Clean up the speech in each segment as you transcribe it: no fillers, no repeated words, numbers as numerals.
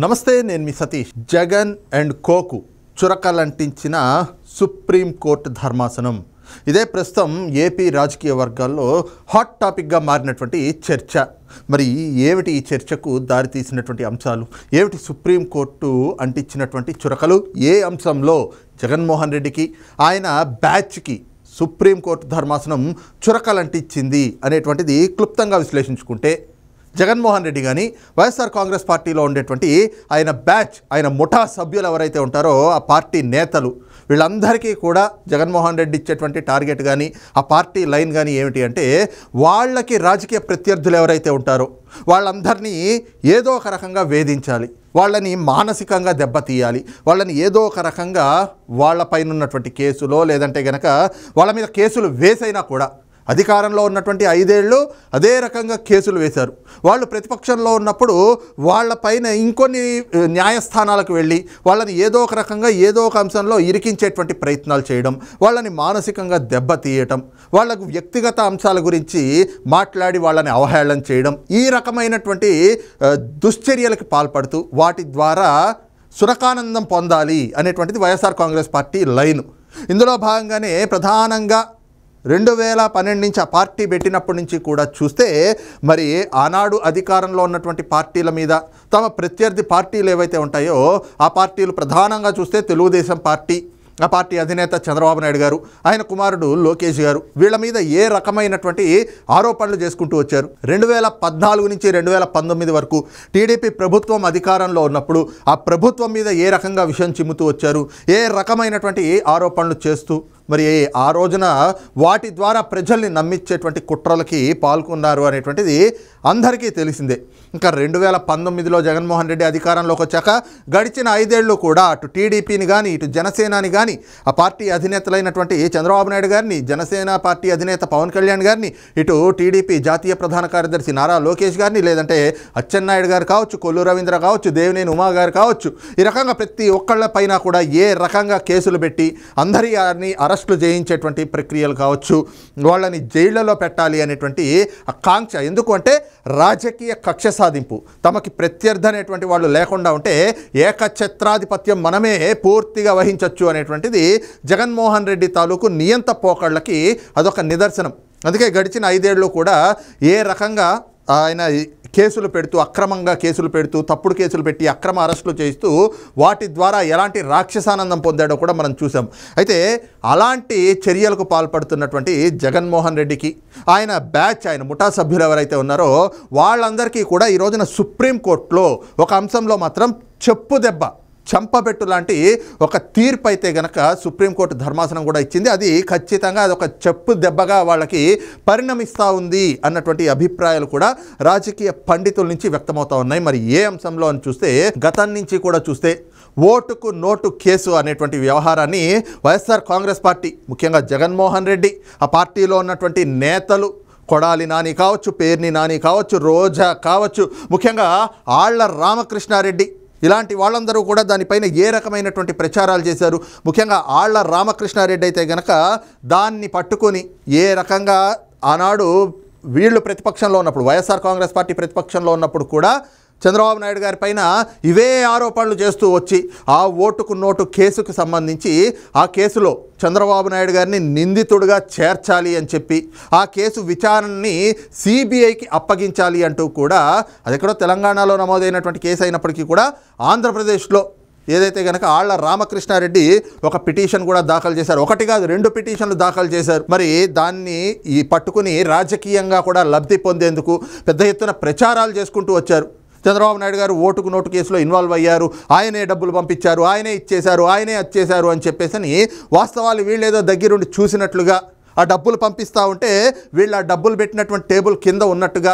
నమస్తే, నేను మీ సతీష్. జగన్ అండ్ కోకు చురకలంటించిన సుప్రీంకోర్టు ధర్మాసనం. ఇదే ప్రస్తుతం ఏపీ రాజకీయ వర్గాల్లో హాట్ టాపిక్గా మారినటువంటి చర్చ. మరి ఏమిటి ఈ చర్చకు దారితీసినటువంటి అంశాలు, ఏమిటి సుప్రీంకోర్టు అంటించినటువంటి చురకలు, ఏ అంశంలో జగన్మోహన్ రెడ్డికి ఆయన బ్యాచ్కి సుప్రీంకోర్టు ధర్మాసనం చురకలంటించింది అనేటువంటిది క్లుప్తంగా విశ్లేషించుకుంటే, జగన్మోహన్ రెడ్డి కానీ వైఎస్ఆర్ కాంగ్రెస్ పార్టీలో ఉండేటువంటి ఆయన బ్యాచ్, ఆయన ముఠా సభ్యులు ఎవరైతే ఉంటారో ఆ పార్టీ నేతలు, వీళ్ళందరికీ కూడా జగన్మోహన్ రెడ్డి ఇచ్చేటువంటి టార్గెట్ కానీ ఆ పార్టీ లైన్ కానీ ఏమిటి అంటే, వాళ్ళకి రాజకీయ ప్రత్యర్థులు ఎవరైతే ఉంటారో వాళ్ళందరినీ ఏదో ఒక రకంగా వేధించాలి, వాళ్ళని మానసికంగా దెబ్బతీయాలి, వాళ్ళని ఏదో ఒక రకంగా వాళ్ళపైన ఉన్నటువంటి కేసులో లేదంటే గనక వాళ్ళ మీద కేసులు వేసైనా కూడా, అధికారంలో ఉన్నటువంటి 5 ఏళ్ళు అదే రకంగా కేసులు వేశారు. వాళ్ళు ప్రతిపక్షంలో ఉన్నప్పుడు వాళ్ళపైన ఇంకొన్ని న్యాయస్థానాలకు వెళ్ళి వాళ్ళని ఏదో ఒక రకంగా ఏదో ఒక అంశంలో ఇరికించేటువంటి ప్రయత్నాలు చేయడం, వాళ్ళని మానసికంగా దెబ్బతీయటం, వాళ్ళకు వ్యక్తిగత అంశాల గురించి మాట్లాడి వాళ్ళని అవహేళన చేయడం, ఈ రకమైనటువంటి దుశ్చర్యలకు పాల్పడుతూ వాటి ద్వారా సురకానందం పొందాలి అనేటువంటిది వైఎస్ఆర్ కాంగ్రెస్ పార్టీ లైను. ఇందులో భాగంగానే ప్రధానంగా 2012 నుంచి ఆ పార్టీ పెట్టినప్పటి నుంచి కూడా చూస్తే, మరి ఆనాడు అధికారంలో ఉన్నటువంటి పార్టీల మీద తమ ప్రత్యర్థి పార్టీలు ఏవైతే ఉంటాయో ఆ పార్టీలు ప్రధానంగా చూస్తే తెలుగుదేశం పార్టీ, ఆ పార్టీ అధినేత చంద్రబాబు నాయుడు గారు, ఆయన కుమారుడు లోకేష్ గారు, వీళ్ళ మీద ఏ రకమైనటువంటి ఆరోపణలు చేసుకుంటూ వచ్చారు. 2014 నుంచి 2019 వరకు టీడీపీ ప్రభుత్వం అధికారంలో ఉన్నప్పుడు ఆ ప్రభుత్వం మీద ఏ రకంగా విషయం చిమ్ముతూ వచ్చారు, ఏ రకమైనటువంటి ఆరోపణలు చేస్తూ మరి ఆ రోజున వాటి ద్వారా ప్రజల్ని నమ్మించేటువంటి కుట్రలకి పాల్గొన్నారు అనేటువంటిది అందరికీ తెలిసిందే. ఇంకా 2019లో జగన్మోహన్ రెడ్డి అధికారంలోకి వచ్చాక గడిచిన 5 ఏళ్ళు కూడా అటు టీడీపీని కానీ ఇటు జనసేనని కానీ, ఆ పార్టీ అధినేతలైనటువంటి చంద్రబాబు నాయుడు గారిని, జనసేన పార్టీ అధినేత పవన్ కళ్యాణ్ గారిని, ఇటు టీడీపీ జాతీయ ప్రధాన కార్యదర్శి నారా లోకేష్ గారిని, లేదంటే అచ్చెన్నాయుడు గారు కావచ్చు, కొల్లు రవీంద్ర కావచ్చు, దేవినేని ఉమా గారు కావచ్చు, ఈ రకంగా ప్రతి ఒక్కళ్ళ పైన కూడా ఏ రకంగా కేసులు పెట్టి అందరిని అరెస్టులు చేయించేటువంటి ప్రక్రియలు కావచ్చు, వాళ్ళని జైళ్లలో పెట్టాలి అనేటువంటి ఆకాంక్ష. ఎందుకు అంటే రాజకీయ కక్ష సాధింపు, తమకి ప్రత్యర్థి అనేటువంటి వాళ్ళు లేకుండా ఉంటే ఏకఛత్రాధిపత్యం మనమే పూర్తిగా వహించవచ్చు అనేటువంటిది జగన్మోహన్ రెడ్డి తాలూకు నియంత పోకళ్ళకి అదొక నిదర్శనం. అందుకే గడిచిన 5 ఏళ్ళు కూడా ఏ రకంగా ఆయన కేసులు పెడుతూ, అక్రమంగా కేసులు పెడుతూ, తప్పుడు కేసులు పెట్టి అక్రమ అరెస్టులు చేస్తూ వాటి ద్వారా ఎలాంటి రాక్షసానందం పొందాడో కూడా మనం చూసాం. అయితే అలాంటి చర్యలకు పాల్పడుతున్నటువంటి జగన్మోహన్ రెడ్డికి ఆయన బ్యాచ్, ఆయన ముఠా సభ్యులు ఎవరైతే ఉన్నారో వాళ్ళందరికీ కూడా ఈ రోజున సుప్రీంకోర్టులో ఒక అంశంలో మాత్రం చెప్పు దెబ్బ, చంపబెట్టు లాంటి ఒక తీర్పు అయితే గనక సుప్రీంకోర్టు ధర్మాసనం కూడా ఇచ్చింది. అది ఖచ్చితంగా అదొక చెప్పు దెబ్బగా వాళ్ళకి పరిణమిస్తూ ఉంది అన్నటువంటి అభిప్రాయాలు కూడా రాజకీయ పండితుల నుంచి వ్యక్తమవుతూ ఉన్నాయి. మరి ఏ అంశంలో అని చూస్తే, గతం నుంచి కూడా చూస్తే ఓటుకు నోటు కేసు అనేటువంటి వ్యవహారాన్ని వైఎస్ఆర్ కాంగ్రెస్ పార్టీ, ముఖ్యంగా జగన్మోహన్ రెడ్డి, ఆ పార్టీలో ఉన్నటువంటి నేతలు కొడాలి నాని కావచ్చు, పేర్ని నాని కావచ్చు, రోజా కావచ్చు, ముఖ్యంగా ఆళ్ల రామకృష్ణారెడ్డి, ఇలాంటి వాళ్ళందరూ కూడా దానిపైన ఏ రకమైనటువంటి ప్రచారాలు చేశారు. ముఖ్యంగా ఆళ్ల రామకృష్ణారెడ్డి అయితే గనక దాన్ని పట్టుకొని ఏ రకంగా ఆనాడు వీళ్ళు ప్రతిపక్షంలో ఉన్నప్పుడు, వైఎస్ఆర్ కాంగ్రెస్ పార్టీ ప్రతిపక్షంలో ఉన్నప్పుడు కూడా చంద్రబాబు నాయుడు గారి పైన ఇవే ఆరోపణలు చేస్తూ వచ్చి ఆ ఓటుకు నోటు కేసుకు సంబంధించి ఆ కేసులో చంద్రబాబు నాయుడు గారిని నిందితుడిగా చేర్చాలి అని చెప్పి ఆ కేసు విచారణని సిబిఐకి అప్పగించాలి అంటూ కూడా, అది ఎక్కడో తెలంగాణలో నమోదైనటువంటి కేసు అయినప్పటికీ కూడా ఆంధ్రప్రదేశ్లో ఏదైతే కనుక ఆళ్ల రామకృష్ణారెడ్డి ఒక పిటిషన్ కూడా దాఖలు చేశారు. ఒకటి కాదు, 2 పిటిషన్లు దాఖలు చేశారు. మరి దాన్ని ఈ పట్టుకుని రాజకీయంగా కూడా లబ్ధి పొందేందుకు పెద్ద ఎత్తున ప్రచారాలు చేసుకుంటూ వచ్చారు. చంద్రబాబు నాయుడు గారు ఓటుకు నోటు కేసులో ఇన్వాల్వ్ అయ్యారు, ఆయనే డబ్బులు పంపించారు, ఆయనే ఇచ్చేశారు, ఆయనే వచ్చేశారు అని చెప్పేసి వాస్తవాలు వీళ్ళేదో దగ్గరుండి చూసినట్లుగా ఆ డబ్బులు పంపిస్తూ ఉంటే వీళ్ళు ఆ డబ్బులు పెట్టినటువంటి టేబుల్ కింద ఉన్నట్టుగా,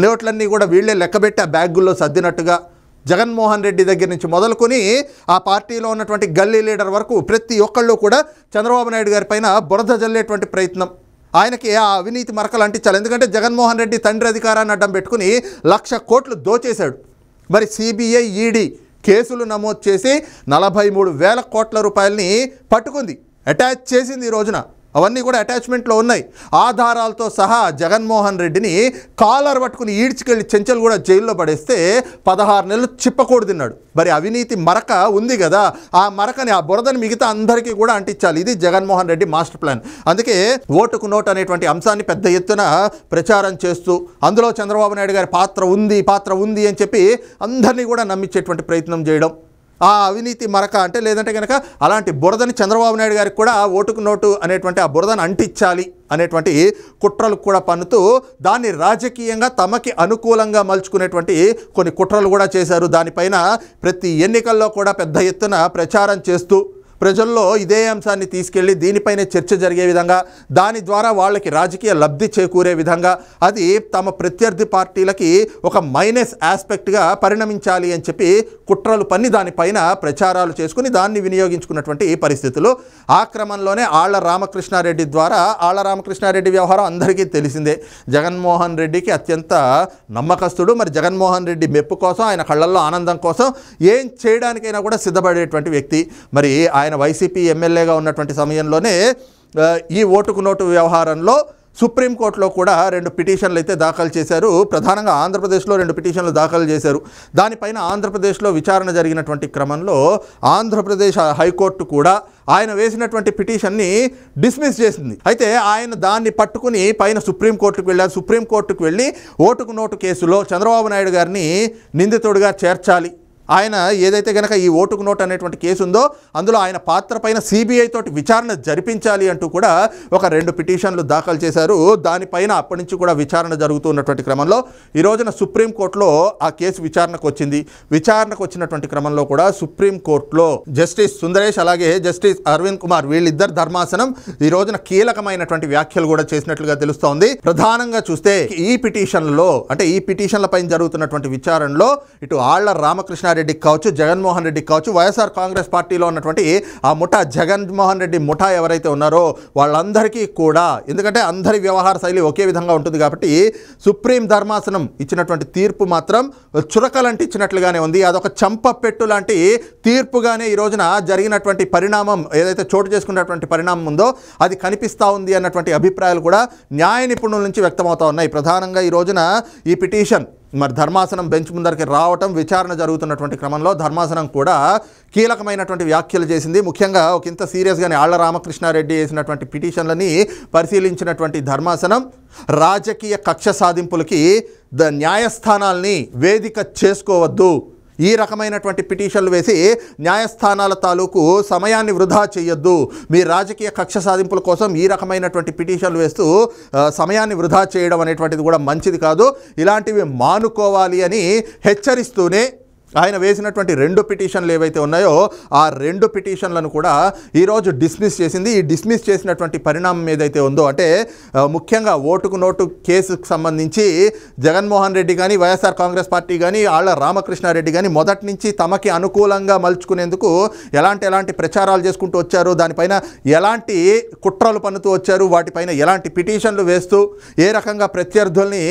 నోట్లన్నీ కూడా వీళ్ళే లెక్కబెట్టి ఆ బ్యాగుల్లో సర్దినట్టుగా, జగన్మోహన్ రెడ్డి దగ్గర నుంచి మొదలుకొని ఆ పార్టీలో ఉన్నటువంటి గల్లీ లీడర్ వరకు ప్రతి ఒక్కళ్ళు కూడా చంద్రబాబు నాయుడు గారి పైన బురద జల్లేటువంటి ప్రయత్నం, ఆయనకి ఆ అవినీతి మరకలు అంటించాలి. ఎందుకంటే జగన్మోహన్ రెడ్డి తండ్రి అధికారాన్ని అడ్డం పెట్టుకుని 1,00,000 కోట్లు దోచేశాడు. మరి సిబిఐ, ఈడీ కేసులు నమోదు చేసి 43,000 కోట్ల రూపాయలని పట్టుకుంది, అటాచ్ చేసింది ఈ రోజున. అవన్నీ కూడా అటాచ్మెంట్లో ఉన్నాయి. ఆధారాలతో సహా జగన్మోహన్ రెడ్డిని కాలర్ పట్టుకుని ఈడ్చుకెళ్ళి చెంచల్ కూడా జైల్లో పడేస్తే 16 నెలలు చిప్పకూడు తిన్నాడు. మరి అవినీతి మరక ఉంది కదా, ఆ మరకని, ఆ బురదని మిగతా అందరికీ కూడా అంటించాలి. ఇది జగన్మోహన్ రెడ్డి మాస్టర్ ప్లాన్. అందుకే ఓటుకు నోటు అనేటువంటి అంశాన్ని పెద్ద ఎత్తున ప్రచారం చేస్తూ అందులో చంద్రబాబు నాయుడు గారి పాత్ర ఉంది అని చెప్పి అందరినీ కూడా నమ్మించేటువంటి ప్రయత్నం చేయడం, ఆ అవినీతి మరక అంటే లేదంటే కనుక అలాంటి బురదని చంద్రబాబు నాయుడు గారికి కూడా ఓటుకు నోటు అనేటువంటి ఆ బురదను అంటించాలి అనేటువంటి కుట్రలు కూడా పన్నుతూ దాన్ని రాజకీయంగా తమకి అనుకూలంగా మలుచుకునేటువంటి కొన్ని కుట్రలు కూడా చేశారు. దానిపైన ప్రతి ఎన్నికల్లో కూడా పెద్ద ఎత్తున ప్రచారం చేస్తూ ప్రజల్లో ఇదే అంశాన్ని తీసుకెళ్ళి దీనిపైనే చర్చ జరిగే విధంగా, దాని ద్వారా వాళ్ళకి రాజకీయ లబ్ధి చేకూరే విధంగా, అది తమ ప్రత్యర్థి పార్టీలకి ఒక మైనస్ ఆస్పెక్ట్గా పరిణమించాలి అని చెప్పి కుట్రలు పన్ని దానిపైన ప్రచారాలు చేసుకుని దాన్ని వినియోగించుకున్నటువంటి పరిస్థితులు. ఆ క్రమంలోనే ఆళ్ల రామకృష్ణారెడ్డి ద్వారా, ఆళ్ల రామకృష్ణారెడ్డి వ్యవహారం అందరికీ తెలిసిందే. జగన్మోహన్ రెడ్డికి అత్యంత నమ్మకస్తుడు. మరి జగన్మోహన్ రెడ్డి మెప్పు కోసం, ఆయన కళ్ళల్లో ఆనందం కోసం ఏం చేయడానికైనా కూడా సిద్ధపడేటువంటి వ్యక్తి. మరి ఆయన వైసీపీ ఎమ్మెల్యేగా ఉన్నటువంటి సమయంలోనే ఈ ఓటుకు నోటు వ్యవహారంలో సుప్రీంకోర్టులో కూడా 2 పిటిషన్లు అయితే దాఖలు చేశారు. ప్రధానంగా ఆంధ్రప్రదేశ్లో 2 పిటిషన్లు దాఖలు చేశారు. దానిపైన ఆంధ్రప్రదేశ్లో విచారణ జరిగినటువంటి క్రమంలో ఆంధ్రప్రదేశ్ హైకోర్టు కూడా ఆయన వేసినటువంటి పిటిషన్ని డిస్మిస్ చేసింది. అయితే ఆయన దాన్ని పట్టుకుని పైన సుప్రీంకోర్టుకు వెళ్ళారు. సుప్రీంకోర్టుకు వెళ్ళి ఓటుకు నోటు కేసులో చంద్రబాబు నాయుడు గారిని నిందితుడిగా చేర్చాలి, ఆయన ఏదైతే కనుక ఈ ఓటుకు నోటు అనేటువంటి కేసు ఉందో అందులో ఆయన పాత్ర పైన సిబిఐ తోటి విచారణ జరిపించాలి అంటూ కూడా ఒక 2 పిటిషన్లు దాఖలు చేశారు. దానిపైన అప్పటి నుంచి కూడా విచారణ జరుగుతున్నటువంటి క్రమంలో ఈ రోజున సుప్రీంకోర్టులో ఆ కేసు విచారణకు వచ్చింది. విచారణకు వచ్చినటువంటి క్రమంలో కూడా సుప్రీంకోర్టులో జస్టిస్ సుందరేష్ అలాగే జస్టిస్ అరవింద్ కుమార్ వీళ్ళిద్దరు ధర్మాసనం ఈ రోజున కీలకమైనటువంటి వ్యాఖ్యలు కూడా చేసినట్లుగా తెలుస్తోంది. ప్రధానంగా చూస్తే ఈ పిటిషన్లలో, అంటే ఈ పిటిషన్ల పైన జరుగుతున్నటువంటి విచారణలో ఇటు ఆళ్ల రామకృష్ణ రెడ్డి కావచ్చు, జగన్మోహన్ రెడ్డి కావచ్చు, వైఎస్ఆర్ కాంగ్రెస్ పార్టీలో ఉన్నటువంటి ఆ ముఠా, జగన్మోహన్ రెడ్డి ముఠా ఎవరైతే ఉన్నారో వాళ్ళందరికీ కూడా, ఎందుకంటే అందరి వ్యవహార శైలి ఒకే విధంగా ఉంటుంది కాబట్టి సుప్రీం ధర్మాసనం ఇచ్చినటువంటి తీర్పు మాత్రం చురకలంటి ఇచ్చినట్లుగానే ఉంది. అదొక చంపపెట్టు లాంటి తీర్పుగానే ఈ రోజున జరిగినటువంటి పరిణామం, ఏదైతే చోటు చేసుకున్నటువంటి పరిణామం ఉందో అది కనిపిస్తూ ఉంది అన్నటువంటి అభిప్రాయాలు కూడా న్యాయ నిపుణుల నుంచి వ్యక్తమవుతూ ఉన్నాయి. ప్రధానంగా ఈ రోజున ఈ పిటిషన్ మరి ధర్మాసనం బెంచ్ ముందరికి రావటం, విచారణ జరుగుతున్నటువంటి క్రమంలో ధర్మాసనం కూడా కీలకమైనటువంటి వ్యాఖ్యలు చేసింది. ముఖ్యంగా ఒక ఇంత సీరియస్గానే ఆళ్ల రామకృష్ణారెడ్డి వేసినటువంటి పిటిషన్లని పరిశీలించినటువంటి ధర్మాసనం రాజకీయ కక్ష సాధింపులకి న్యాయస్థానాల్ని వేదిక చేసుకోవద్దు, ఈ రకమైనటువంటి పిటిషన్లు వేసి న్యాయస్థానాల తాలూకు సమయాన్ని వృధా చేయొద్దు, మీ రాజకీయ కక్ష సాధింపుల కోసం ఈ రకమైనటువంటి పిటిషన్లు వేస్తూ సమయాన్ని వృధా చేయడం అనేటువంటిది కూడా మంచిది కాదు, ఇలాంటివి మానుకోవాలి అని హెచ్చరిస్తూనే ఆయన వేసినటువంటి 2 పిటిషన్లు ఏవైతే ఉన్నాయో ఆ 2 పిటిషన్లను కూడా ఈరోజు డిస్మిస్ చేసింది. ఈ డిస్మిస్ చేసినటువంటి పరిణామం ఏదైతే ఉందో, అంటే ముఖ్యంగా ఓటుకు నోటు కేసుకు సంబంధించి జగన్మోహన్ రెడ్డి కానీ, వైఎస్ఆర్ కాంగ్రెస్ పార్టీ కానీ, ఆళ్ల రామకృష్ణారెడ్డి కానీ మొదటి నుంచి తమకి అనుకూలంగా మలుచుకునేందుకు ఎలాంటి ప్రచారాలు చేసుకుంటూ వచ్చారు, దానిపైన ఎలాంటి కుట్రలు పన్నుతూ వచ్చారు, వాటిపైన ఎలాంటి పిటిషన్లు వేస్తూ ఏ రకంగా ప్రత్యర్థుల్ని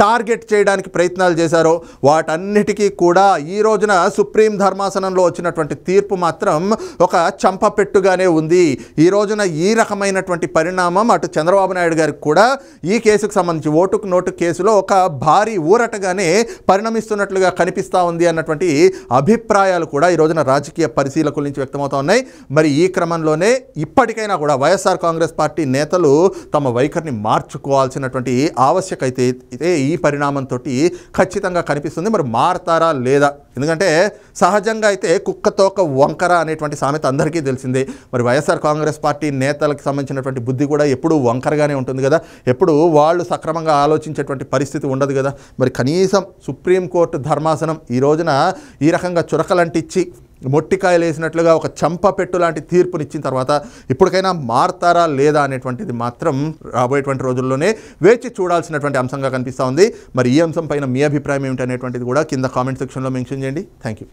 టార్గెట్ చేయడానికి ప్రయత్నాలు చేశారో వాటన్నిటికీ కూడా ఈ రోజున సుప్రీం ధర్మాసనంలో వచ్చినటువంటి తీర్పు మాత్రం ఒక చంపపెట్టుగానే ఉంది. ఈ రోజున ఈ రకమైనటువంటి పరిణామం అటు చంద్రబాబు నాయుడు గారికి కూడా ఈ కేసుకు సంబంధించి ఓటుకు నోటు కేసులో ఒక భారీ ఊరటగానే పరిణమిస్తున్నట్లుగా కనిపిస్తూ ఉంది అన్నటువంటి అభిప్రాయాలు కూడా ఈ రోజున రాజకీయ పరిశీలకుల నుంచి వ్యక్తమవుతూ ఉన్నాయి. మరి ఈ క్రమంలోనే ఇప్పటికైనా కూడా వైఎస్ఆర్ కాంగ్రెస్ పార్టీ నేతలు తమ వైఖరిని మార్చుకోవాల్సినటువంటి ఆవశ్యకత అయితే ఈ పరిణామంతో ఖచ్చితంగా కనిపిస్తుంది. మరి మారతారా లేదా? ఎందుకంటే సహజంగా అయితే కుక్కతోక వంకర అనేటువంటి సామెత అందరికీ తెలిసిందే. మరి వైఎస్ఆర్ కాంగ్రెస్ పార్టీ నేతలకు సంబంధించినటువంటి బుద్ధి కూడా ఎప్పుడూ వంకరగానే ఉంటుంది కదా, ఎప్పుడు వాళ్ళు సక్రమంగా ఆలోచించేటువంటి పరిస్థితి ఉండదు కదా. మరి కనీసం సుప్రీంకోర్టు ధర్మాసనం ఈ రోజున ఈ రకంగా చురకలంటిచ్చి మొట్టికాయలు వేసినట్లుగా ఒక చంపపెట్టు లాంటి తీర్పునిచ్చిన తర్వాత ఇప్పటికైనా మారతారా లేదా అనేటువంటిది మాత్రం రాబోయేటువంటి రోజుల్లోనే వేచి చూడాల్సినటువంటి అంశంగా కనిపిస్తూ ఉంది. మరి ఈ అంశం పైన మీ అభిప్రాయం ఏమిటి అనేటువంటిది కూడా కింద కామెంట్ సెక్షన్లో మెన్షన్ చేయండి. Thank you.